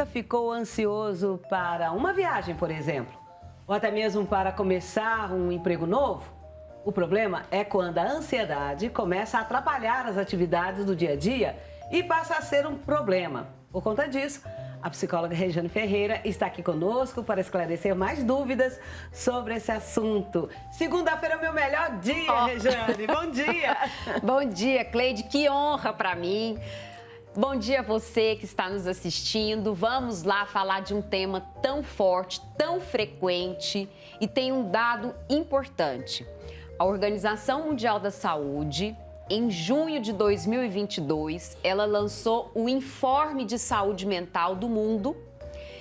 nunca ficou ansioso para uma viagem, por exemplo? Ou até mesmo para começar um emprego novo? O problema é quando a ansiedade começa a atrapalhar as atividades do dia a dia e passa a ser um problema. Por conta disso, a psicóloga Rejane Ferreira está aqui conosco para esclarecer mais dúvidas sobre esse assunto. Segunda-feira é o meu melhor dia, Rejane. Bom dia! Bom dia, Cleide. Que honra para mim. Bom dia a você que está nos assistindo. Vamos lá falar de um tema tão forte, tão frequente e tem um dado importante. A Organização Mundial da Saúde, em junho de 2022, ela lançou o Informe de Saúde Mental do Mundo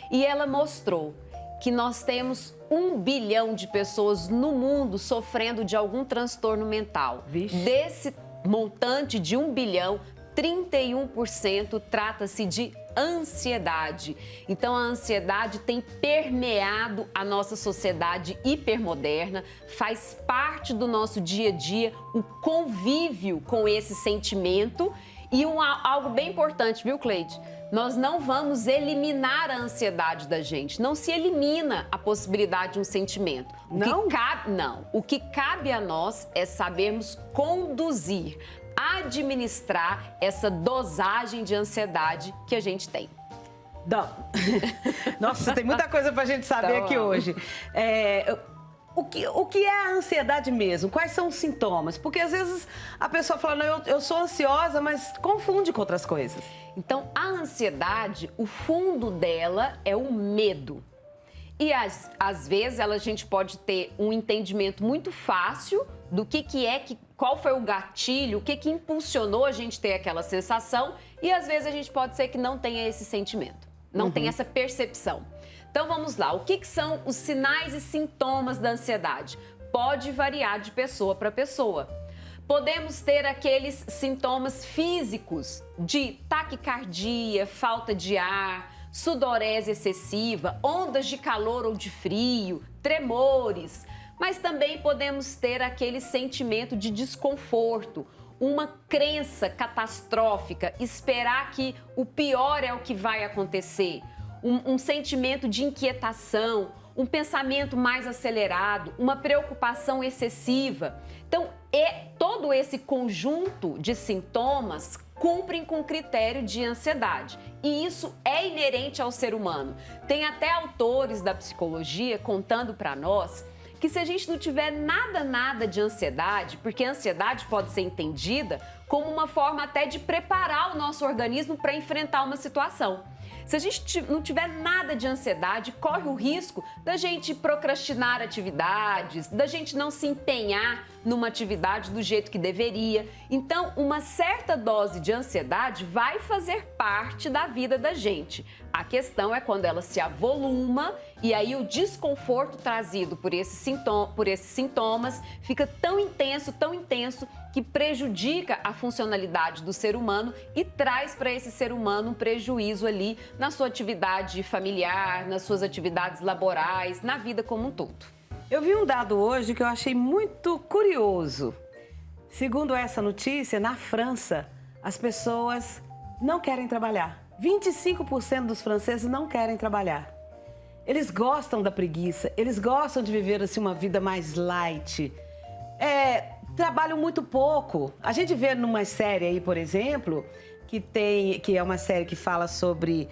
e ela mostrou que nós temos 1 bilhão de pessoas no mundo sofrendo de algum transtorno mental. Vixe. Desse montante de 1 bilhão, 31% trata-se de ansiedade. Então, a ansiedade tem permeado a nossa sociedade hipermoderna, faz parte do nosso dia a dia, o convívio com esse sentimento e algo bem importante, viu, Cleide? Nós não vamos eliminar a ansiedade da gente, não se elimina a possibilidade de um sentimento. O que cabe a nós é sabermos conduzir, administrar essa dosagem de ansiedade que a gente tem. Nossa, tem muita coisa pra gente saber aqui hoje. O que é a ansiedade mesmo? Quais são os sintomas? Porque às vezes a pessoa fala, não, eu sou ansiosa, mas confunde com outras coisas. Então, a ansiedade, o fundo dela é o medo. E às vezes a gente pode ter um entendimento muito fácil do qual foi o gatilho, o que impulsionou a gente ter aquela sensação e às vezes a gente pode ser que não tenha esse sentimento, não tenha essa percepção. Então vamos lá, o que são os sinais e sintomas da ansiedade? Pode variar de pessoa para pessoa. Podemos ter aqueles sintomas físicos de taquicardia, falta de ar, sudorese excessiva, ondas de calor ou de frio, tremores, mas também podemos ter aquele sentimento de desconforto, uma crença catastrófica, esperar que o pior é o que vai acontecer, um sentimento de inquietação, um pensamento mais acelerado, uma preocupação excessiva. Então, todo esse conjunto de sintomas cumprem com critério de ansiedade. E isso é inerente ao ser humano. Tem até autores da psicologia contando para nós que se a gente não tiver nada de ansiedade, porque a ansiedade pode ser entendida como uma forma até de preparar o nosso organismo para enfrentar uma situação. Se a gente não tiver nada de ansiedade, corre o risco da gente procrastinar atividades, da gente não se empenhar numa atividade do jeito que deveria. Então, uma certa dose de ansiedade vai fazer parte da vida da gente. A questão é quando ela se avoluma e aí o desconforto trazido por esses sintomas fica tão intenso, que prejudica a funcionalidade do ser humano e traz para esse ser humano um prejuízo ali na sua atividade familiar, nas suas atividades laborais, na vida como um todo. Eu vi um dado hoje que eu achei muito curioso. Segundo essa notícia, na França, as pessoas não querem trabalhar. 25% dos franceses não querem trabalhar. Eles gostam da preguiça, eles gostam de viver assim, uma vida mais light. Trabalham muito pouco. A gente vê numa série aí, por exemplo, que é uma série que fala sobre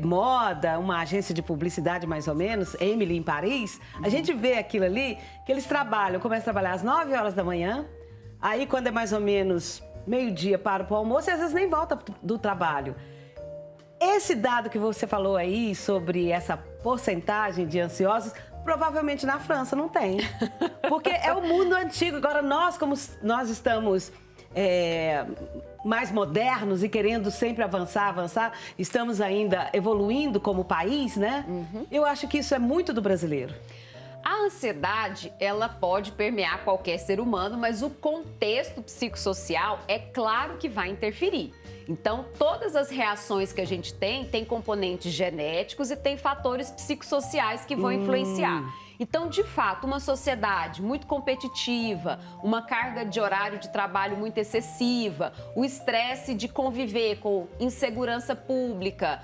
moda, uma agência de publicidade mais ou menos, Emily em Paris. A gente vê aquilo ali, que eles começam a trabalhar às 9 horas da manhã, aí quando é mais ou menos meio-dia para o almoço e às vezes nem volta do trabalho. Esse dado que você falou aí sobre essa porcentagem de ansiosos, provavelmente na França não tem. Porque é o mundo antigo. Agora nós, como nós estamos mais modernos e querendo sempre avançar, estamos ainda evoluindo como país, né? Eu acho que isso é muito do brasileiro. A ansiedade, ela pode permear qualquer ser humano, mas o contexto psicossocial é claro que vai interferir. Então, todas as reações que a gente tem componentes genéticos e tem fatores psicossociais que vão influenciar. Então, de fato, uma sociedade muito competitiva, uma carga de horário de trabalho muito excessiva, o estresse de conviver com insegurança pública,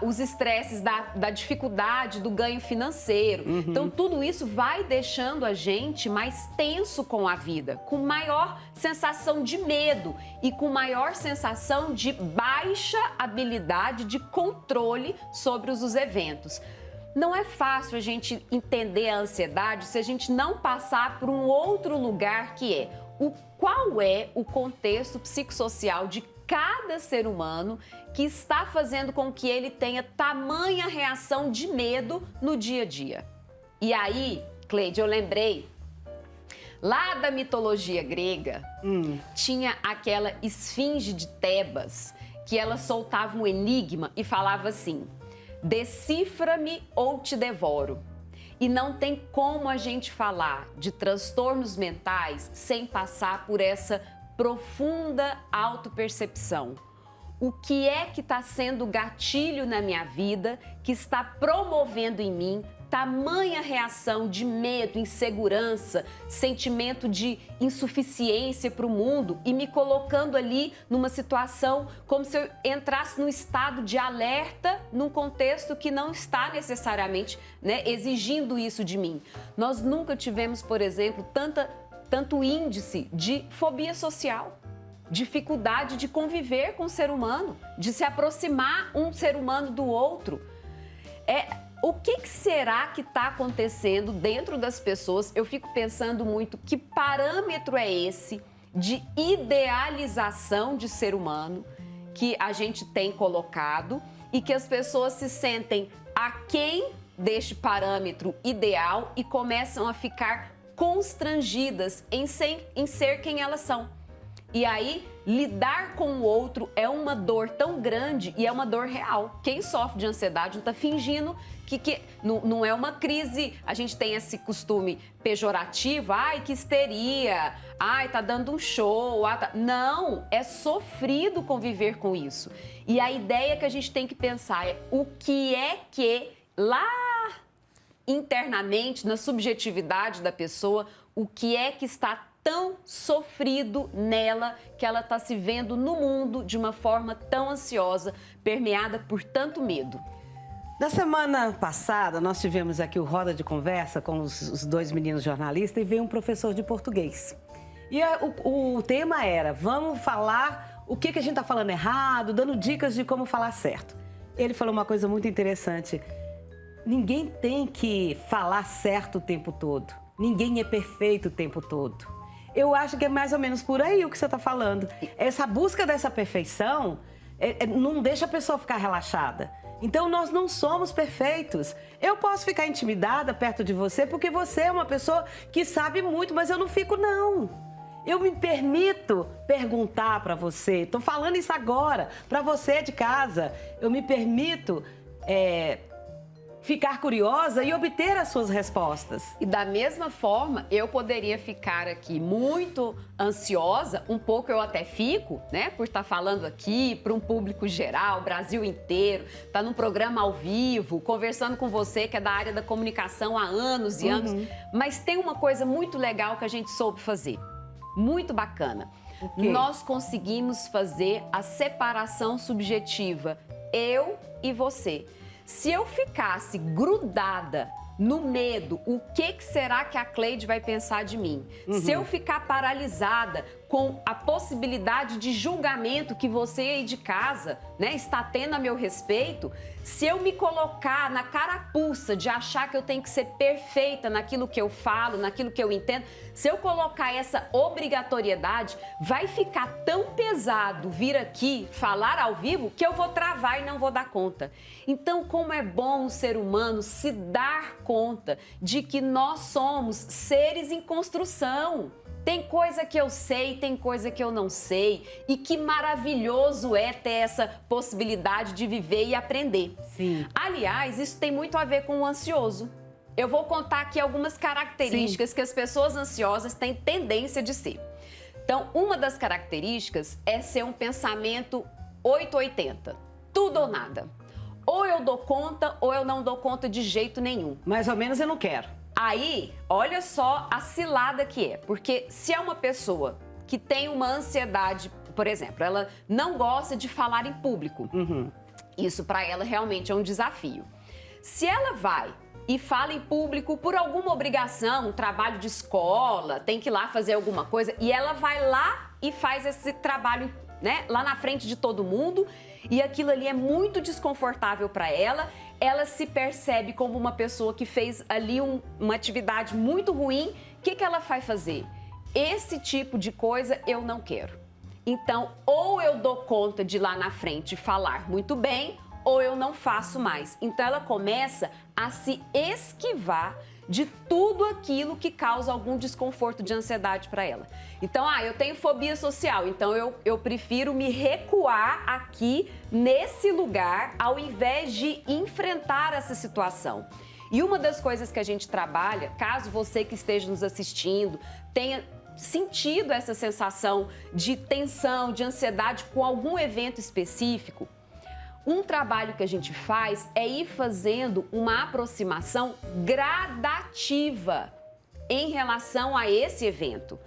os estresses da dificuldade do ganho financeiro. Então, tudo isso vai deixando a gente mais tenso com a vida, com maior sensação de medo e com maior sensação de baixa habilidade de controle sobre os eventos. Não é fácil a gente entender a ansiedade se a gente não passar por um outro lugar que é qual é o contexto psicossocial de cada ser humano que está fazendo com que ele tenha tamanha reação de medo no dia a dia. E aí, Cleide, eu lembrei, lá da mitologia grega, tinha aquela esfinge de Tebas, que ela soltava um enigma e falava assim: decifra-me ou te devoro. E não tem como a gente falar de transtornos mentais sem passar por essa profunda autopercepção. O que é que está sendo gatilho na minha vida, que está promovendo em mim tamanha reação de medo, insegurança, sentimento de insuficiência para o mundo e me colocando ali numa situação como se eu entrasse num estado de alerta num contexto que não está necessariamente, né, exigindo isso de mim. Nós nunca tivemos, por exemplo, tanto índice de fobia social, dificuldade de conviver com o ser humano, de se aproximar um ser humano do outro. O que será que está acontecendo dentro das pessoas? Eu fico pensando muito, que parâmetro é esse de idealização de ser humano que a gente tem colocado e que as pessoas se sentem aquém deste parâmetro ideal e começam a ficar constrangidas em ser quem elas são. E aí, lidar com o outro é uma dor tão grande e é uma dor real. Quem sofre de ansiedade não está fingindo que não é uma crise. A gente tem esse costume pejorativo, ai, que histeria, ai, tá dando um show. Não, é sofrido conviver com isso. E a ideia que a gente tem que pensar é o que é que lá internamente, na subjetividade da pessoa, o que é que está tão sofrido nela que ela está se vendo no mundo de uma forma tão ansiosa, permeada por tanto medo. Na semana passada, nós tivemos aqui o Roda de Conversa com os dois meninos jornalistas e veio um professor de português. E o tema era, vamos falar o que a gente está falando errado, dando dicas de como falar certo. Ele falou uma coisa muito interessante. Ninguém tem que falar certo o tempo todo. Ninguém é perfeito o tempo todo. Eu acho que é mais ou menos por aí o que você está falando. Essa busca dessa perfeição não deixa a pessoa ficar relaxada. Então, nós não somos perfeitos. Eu posso ficar intimidada perto de você porque você é uma pessoa que sabe muito, mas eu não fico, não. Eu me permito perguntar para você. Estou falando isso agora, para você de casa. Eu me permito ficar curiosa e obter as suas respostas. E da mesma forma, eu poderia ficar aqui muito ansiosa, um pouco eu até fico, né, por estar falando aqui para um público geral, Brasil inteiro, estar num programa ao vivo, conversando com você que é da área da comunicação há anos e anos, mas tem uma coisa muito legal que a gente soube fazer, muito bacana. Nós conseguimos fazer a separação subjetiva, eu e você. Se eu ficasse grudada no medo, o que será que a Cleide vai pensar de mim? Se eu ficar paralisada com a possibilidade de julgamento que você aí de casa, né, está tendo a meu respeito, se eu me colocar na carapuça de achar que eu tenho que ser perfeita naquilo que eu falo, naquilo que eu entendo, se eu colocar essa obrigatoriedade, vai ficar tão pesado vir aqui falar ao vivo que eu vou travar e não vou dar conta. Então, como é bom o ser humano se dar conta de que nós somos seres em construção. Tem coisa que eu sei, tem coisa que eu não sei. E que maravilhoso é ter essa possibilidade de viver e aprender. Sim. Aliás, isso tem muito a ver com o ansioso. Eu vou contar aqui algumas características que as pessoas ansiosas têm tendência de ser. Então, uma das características é ser um pensamento 880. Tudo ou nada. Ou eu dou conta ou eu não dou conta de jeito nenhum. Mais ou menos eu não quero. Aí, olha só a cilada que é. Porque se é uma pessoa que tem uma ansiedade, por exemplo, ela não gosta de falar em público. Isso para ela realmente é um desafio. Se ela vai e fala em público por alguma obrigação, um trabalho de escola, tem que ir lá fazer alguma coisa, e ela vai lá e faz esse trabalho, né, lá na frente de todo mundo, e aquilo ali é muito desconfortável para ela, ela se percebe como uma pessoa que fez ali uma atividade muito ruim. O que ela vai fazer? Esse tipo de coisa eu não quero. Então, ou eu dou conta de lá na frente falar muito bem, ou eu não faço mais. Então, ela começa a se esquivar de tudo aquilo que causa algum desconforto de ansiedade para ela. Então, eu tenho fobia social, então eu prefiro me recuar aqui nesse lugar ao invés de enfrentar essa situação. E uma das coisas que a gente trabalha, caso você que esteja nos assistindo tenha sentido essa sensação de tensão, de ansiedade com algum evento específico, um trabalho que a gente faz é ir fazendo uma aproximação gradativa em relação a esse evento.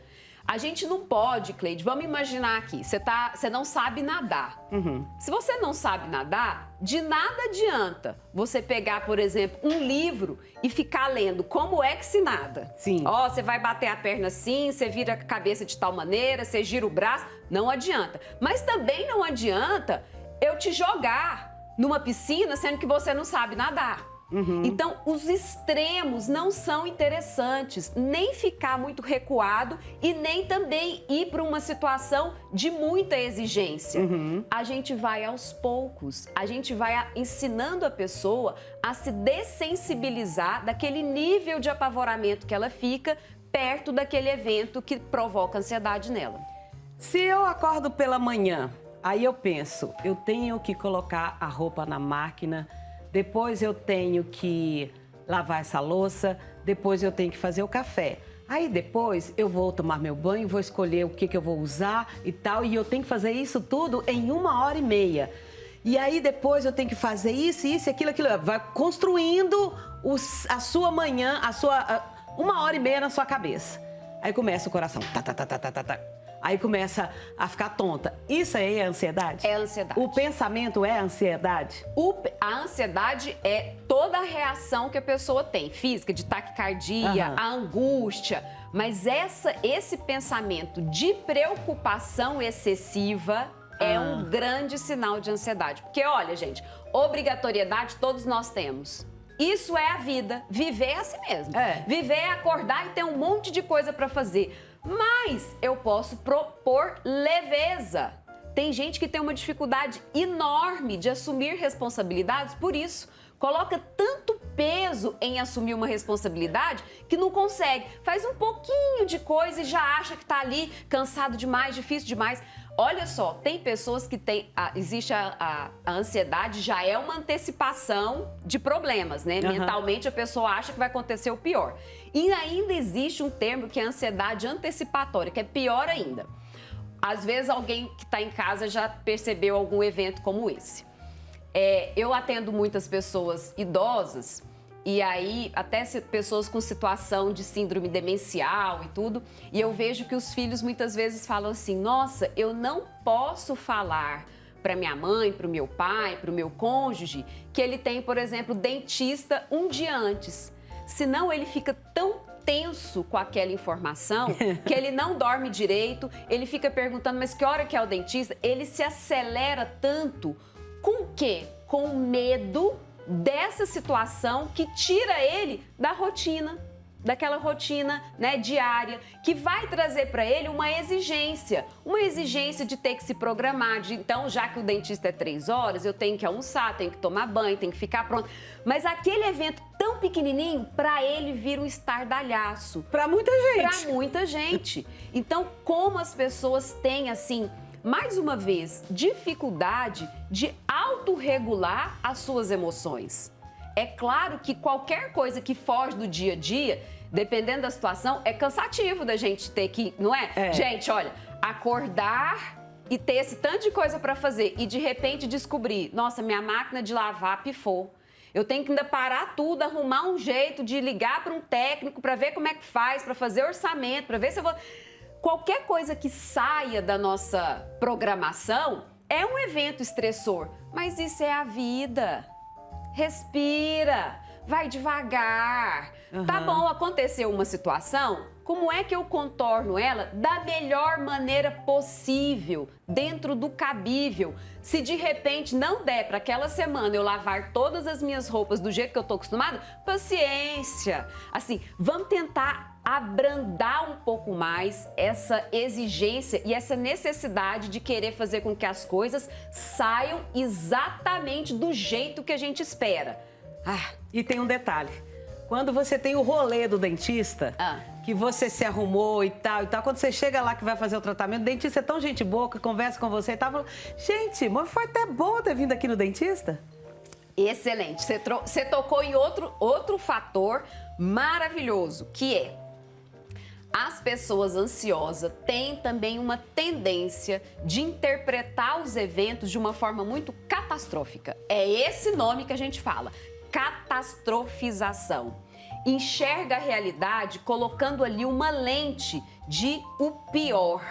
A gente não pode, Cleide, vamos imaginar aqui, você não sabe nadar. Se você não sabe nadar, de nada adianta você pegar, por exemplo, um livro e ficar lendo como é que se nada. Sim. Você vai bater a perna assim, você vira a cabeça de tal maneira, você gira o braço, não adianta. Mas também não adianta eu te jogar numa piscina sendo que você não sabe nadar. Então, os extremos não são interessantes, nem ficar muito recuado e nem também ir para uma situação de muita exigência. A gente vai aos poucos, a gente vai ensinando a pessoa a se dessensibilizar daquele nível de apavoramento que ela fica perto daquele evento que provoca ansiedade nela. Se eu acordo pela manhã, aí eu penso, eu tenho que colocar a roupa na máquina, depois eu tenho que lavar essa louça, depois eu tenho que fazer o café. Aí depois eu vou tomar meu banho, vou escolher o que eu vou usar e tal, e eu tenho que fazer isso tudo em 1h30. E aí depois eu tenho que fazer isso, aquilo. Vai construindo a sua manhã, 1h30 na sua cabeça. Aí começa o coração, tá. Aí começa a ficar tonta. Isso aí é ansiedade? É ansiedade. O pensamento é ansiedade? A ansiedade é toda a reação que a pessoa tem, física, de taquicardia, a angústia. Mas esse pensamento de preocupação excessiva é um grande sinal de ansiedade. Porque, olha, gente, obrigatoriedade todos nós temos. Isso é a vida. Viver é assim mesmo. Viver é acordar e ter um monte de coisa para fazer. Mas eu posso propor leveza. Tem gente que tem uma dificuldade enorme de assumir responsabilidades por isso. Coloca tanto peso em assumir uma responsabilidade que não consegue. Faz um pouquinho de coisa e já acha que tá ali cansado demais, difícil demais. Olha só, tem pessoas que têm... Existe a ansiedade, já é uma antecipação de problemas, né? Mentalmente a pessoa acha que vai acontecer o pior. E ainda existe um termo que é ansiedade antecipatória, que é pior ainda. Às vezes alguém que está em casa já percebeu algum evento como esse. Eu atendo muitas pessoas idosas e aí até pessoas com situação de síndrome demencial e tudo, e eu vejo que os filhos muitas vezes falam assim: nossa, eu não posso falar para minha mãe, para o meu pai, para o meu cônjuge que ele tem, por exemplo, dentista um dia antes, senão ele fica tão tenso com aquela informação que ele não dorme direito, ele fica perguntando, mas que hora que é o dentista? Ele se acelera tanto. Com o quê? Com medo dessa situação que tira ele da rotina, daquela rotina, né, diária, que vai trazer para ele uma exigência de ter que se programar, então, já que o dentista é 3 horas, eu tenho que almoçar, tenho que tomar banho, tenho que ficar pronto. Mas aquele evento tão pequenininho, para ele vira um estardalhaço. Para muita gente. Para muita gente. Então, como as pessoas têm, assim, mais uma vez, dificuldade de autorregular as suas emoções. É claro que qualquer coisa que foge do dia a dia, dependendo da situação, é cansativo da gente ter que, não é? Gente, olha, acordar e ter esse tanto de coisa para fazer e de repente descobrir, nossa, minha máquina de lavar pifou. Eu tenho que ainda parar tudo, arrumar um jeito de ligar para um técnico para ver como é que faz, para fazer orçamento, para ver se eu vou... Qualquer coisa que saia da nossa programação é um evento estressor, mas isso é a vida. Respira, vai devagar. Tá bom, aconteceu uma situação, como é que eu contorno ela da melhor maneira possível, dentro do cabível? Se de repente não der para aquela semana eu lavar todas as minhas roupas do jeito que eu tô acostumada, paciência. Assim, vamos tentar abrandar um pouco mais essa exigência e essa necessidade de querer fazer com que as coisas saiam exatamente do jeito que a gente espera. E tem um detalhe. Quando você tem o rolê do dentista, que você se arrumou e tal, quando você chega lá que vai fazer o tratamento, o dentista é tão gente boa que conversa com você e tal, fala, gente, mas foi até bom ter vindo aqui no dentista. Excelente. Você tocou em outro fator maravilhoso, que é as pessoas ansiosas têm também uma tendência de interpretar os eventos de uma forma muito catastrófica. É esse nome que a gente fala, catastrofização. Enxerga a realidade colocando ali uma lente de o pior,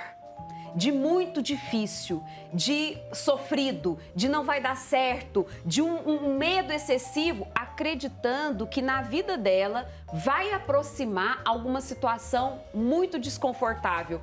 de muito difícil, de sofrido, de não vai dar certo, de um medo excessivo, acreditando que na vida dela vai aproximar alguma situação muito desconfortável.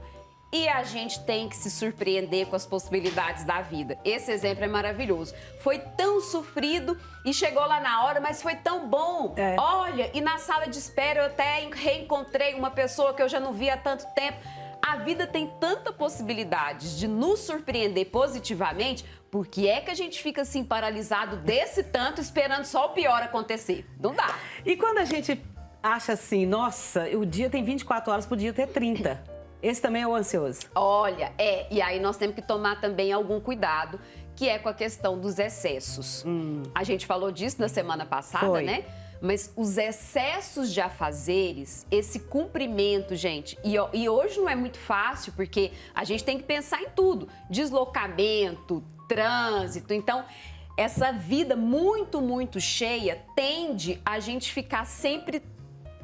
E a gente tem que se surpreender com as possibilidades da vida. Esse exemplo é maravilhoso. Foi tão sofrido e chegou lá na hora, mas foi tão bom. Olha, e na sala de espera eu até reencontrei uma pessoa que eu já não via há tanto tempo. A vida tem tanta possibilidades de nos surpreender positivamente, por que é que a gente fica assim paralisado desse tanto esperando só o pior acontecer? Não dá. E quando a gente acha assim, nossa, o dia tem 24 horas, podia ter 30. Esse também é o ansioso. Olha, e aí nós temos que tomar também algum cuidado, que é com a questão dos excessos. A gente falou disso na semana passada, né? Mas os excessos de afazeres, esse cumprimento, gente, e hoje não é muito fácil, porque a gente tem que pensar em tudo. Deslocamento, trânsito, então... Essa vida muito, muito cheia tende a gente ficar sempre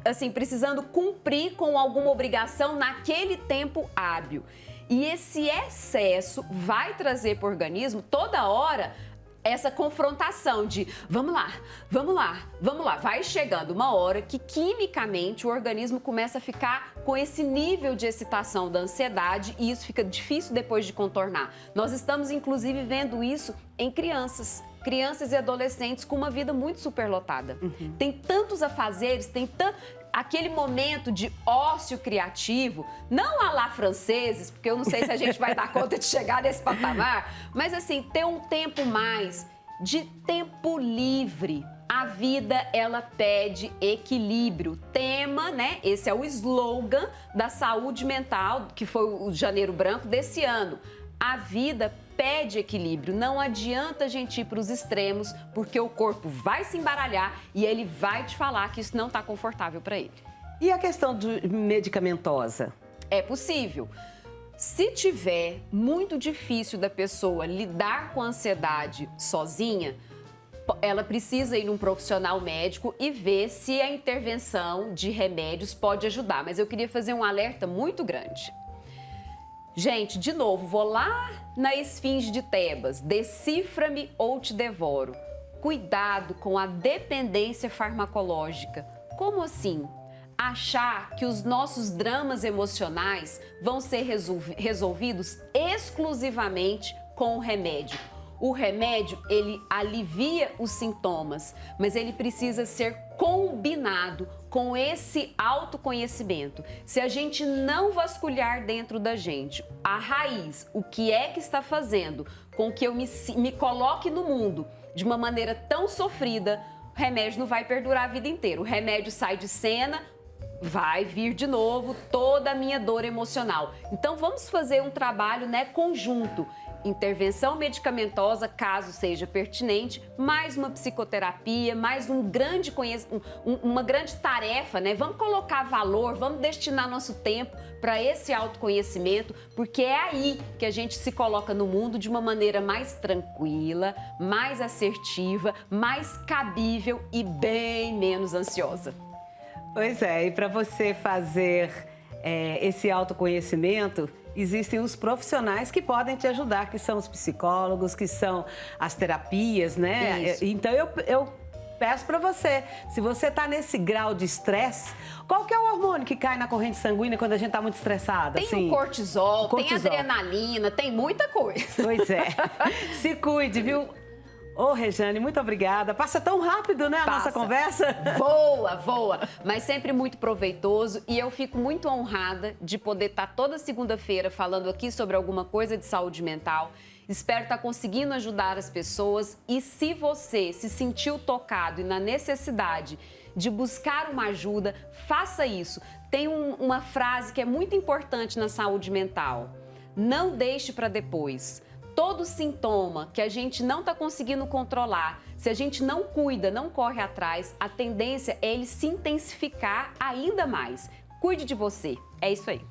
assim, precisando cumprir com alguma obrigação naquele tempo hábil. E esse excesso vai trazer para o organismo toda hora essa confrontação de vamos lá, vamos lá, vamos lá. Vai chegando uma hora que quimicamente o organismo começa a ficar com esse nível de excitação da ansiedade e isso fica difícil depois de contornar. Nós estamos inclusive vendo isso em crianças e adolescentes com uma vida muito superlotada. Tem tantos afazeres, tem aquele momento de ócio criativo, não à la franceses, porque eu não sei se a gente vai dar conta de chegar nesse patamar, mas assim, ter um tempo mais de tempo livre. A vida, ela pede equilíbrio. Tema, né? Esse é o slogan da saúde mental, que foi o Janeiro Branco desse ano. A vida pede equilíbrio. Não adianta a gente ir para os extremos, porque o corpo vai se embaralhar e ele vai te falar que isso não está confortável para ele. E a questão medicamentosa? É possível. Se tiver muito difícil da pessoa lidar com a ansiedade sozinha, ela precisa ir num profissional médico e ver se a intervenção de remédios pode ajudar. Mas eu queria fazer um alerta muito grande. Gente, de novo, vou lá na esfinge de Tebas, decifra-me ou te devoro. Cuidado com a dependência farmacológica. Como assim? Achar que os nossos dramas emocionais vão ser resolvidos exclusivamente com o remédio. O remédio, ele alivia os sintomas, mas ele precisa ser combinado com esse autoconhecimento. Se a gente não vasculhar dentro da gente a raiz, o que é que está fazendo com que eu me coloque no mundo de uma maneira tão sofrida, o remédio não vai perdurar a vida inteira. O remédio sai de cena, vai vir de novo toda a minha dor emocional. Então vamos fazer um trabalho, né, conjunto. intervenção medicamentosa, caso seja pertinente, mais uma psicoterapia, mais uma grande tarefa, né? Vamos colocar valor, vamos destinar nosso tempo para esse autoconhecimento, porque é aí que a gente se coloca no mundo de uma maneira mais tranquila, mais assertiva, mais cabível e bem menos ansiosa. Pois é, e para você fazer esse autoconhecimento, existem os profissionais que podem te ajudar, que são os psicólogos, que são as terapias, né? Isso. Então eu peço para você, se você está nesse grau de estresse, qual que é o hormônio que cai na corrente sanguínea quando a gente está muito estressada? Tem assim? o cortisol, tem adrenalina, tem muita coisa. Pois é. Se cuide, viu? Ô, Rejane, muito obrigada. Passa tão rápido, né, a nossa conversa? Voa, voa. Mas sempre muito proveitoso. E eu fico muito honrada de poder estar toda segunda-feira falando aqui sobre alguma coisa de saúde mental. Espero estar conseguindo ajudar as pessoas. E se você se sentiu tocado e na necessidade de buscar uma ajuda, faça isso. Tem uma frase que é muito importante na saúde mental. Não deixe para depois. Todo sintoma que a gente não está conseguindo controlar, se a gente não cuida, não corre atrás, a tendência é ele se intensificar ainda mais. Cuide de você. É isso aí.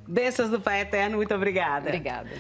Bênçãos do Pai Eterno, muito obrigada. Obrigada.